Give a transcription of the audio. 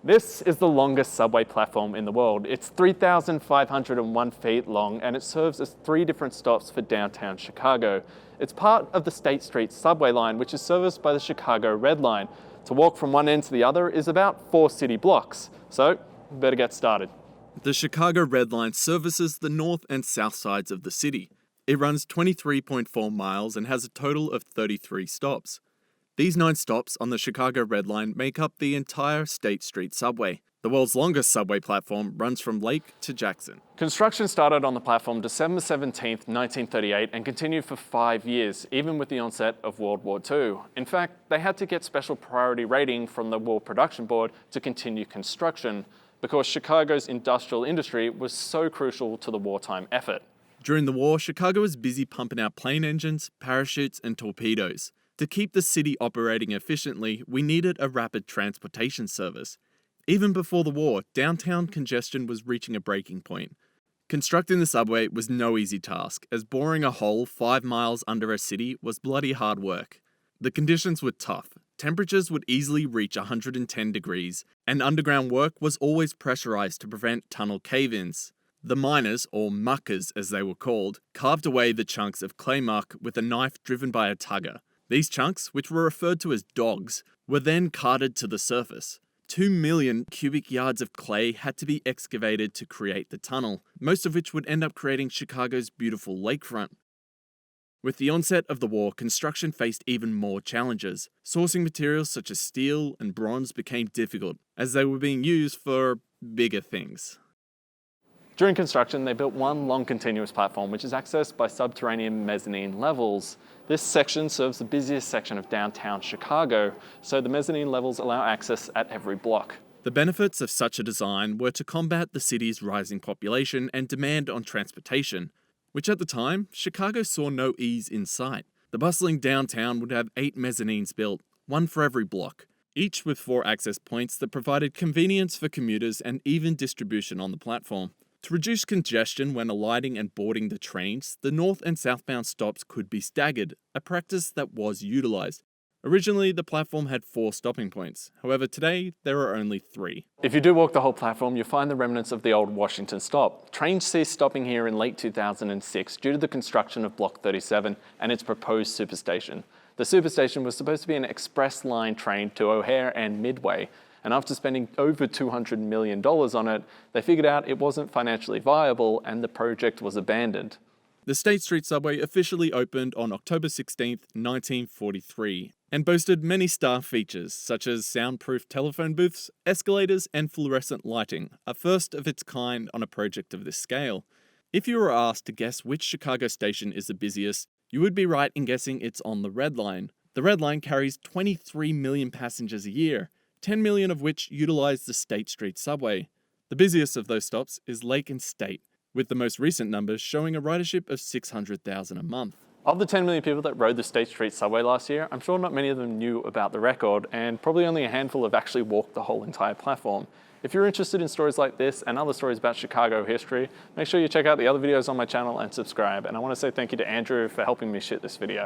This is the longest subway platform in the world. It's 3,501 feet long and it serves as 3 different stops for downtown Chicago. It's part of the State Street subway line, which is serviced by the Chicago Red Line. To walk from one end to the other is about 4 city blocks. So, better get started. The Chicago Red Line services the north and south sides of the city. It runs 23.4 miles and has a total of 33 stops. These 9 stops on the Chicago Red Line make up the entire State Street subway. The world's longest subway platform runs from Lake to Jackson. Construction started on the platform December 17, 1938 and continued for 5 years, even with the onset of World War II. In fact, they had to get special priority rating from the War Production Board to continue construction, because Chicago's industrial industry was so crucial to the wartime effort. During the war, Chicago was busy pumping out plane engines, parachutes, and torpedoes. To keep the city operating efficiently, we needed a rapid transportation service. Even before the war, downtown congestion was reaching a breaking point. Constructing the subway was no easy task, as boring a hole 5 miles under a city was bloody hard work. The conditions were tough. Temperatures would easily reach 110 degrees, and underground work was always pressurized to prevent tunnel cave-ins. The miners, or muckers as they were called, carved away the chunks of clay muck with a knife driven by a tugger. These chunks, which were referred to as dogs, were then carted to the surface. 2 million cubic yards of clay had to be excavated to create the tunnel, most of which would end up creating Chicago's beautiful lakefront. With the onset of the war, construction faced even more challenges. Sourcing materials such as steel and bronze became difficult, as they were being used for bigger things. During construction, they built one long continuous platform, which is accessed by subterranean mezzanine levels. This section serves the busiest section of downtown Chicago, so the mezzanine levels allow access at every block. The benefits of such a design were to combat the city's rising population and demand on transportation, which at the time, Chicago saw no ease in sight. The bustling downtown would have 8 mezzanines built, 1 for every block, each with 4 access points that provided convenience for commuters and even distribution on the platform. To reduce congestion when alighting and boarding the trains, the north and southbound stops could be staggered, a practice that was utilized. Originally, the platform had 4 stopping points. However, today, there are only 3. If you do walk the whole platform, you'll find the remnants of the old Washington stop. Trains ceased stopping here in late 2006 due to the construction of Block 37 and its proposed superstation. The superstation was supposed to be an express line train to O'Hare and Midway, and after spending over $200 million on it, they figured out it wasn't financially viable and the project was abandoned. The State Street subway officially opened on October 16, 1943, and boasted many star features such as soundproof telephone booths, escalators, and fluorescent lighting, a first of its kind on a project of this scale. If you were asked to guess which Chicago station is the busiest, you would be right in guessing it's on the Red Line. The Red Line carries 23 million passengers a year, 10 million of which utilize the State Street subway. The busiest of those stops is Lake and State, with the most recent numbers showing a ridership of 600,000 a month. Of the 10 million people that rode the State Street subway last year, I'm sure not many of them knew about the record, and probably only a handful have actually walked the whole entire platform. If you're interested in stories like this and other stories about Chicago history, make sure you check out the other videos on my channel and subscribe. And I want to say thank you to Andrew for helping me shoot this video.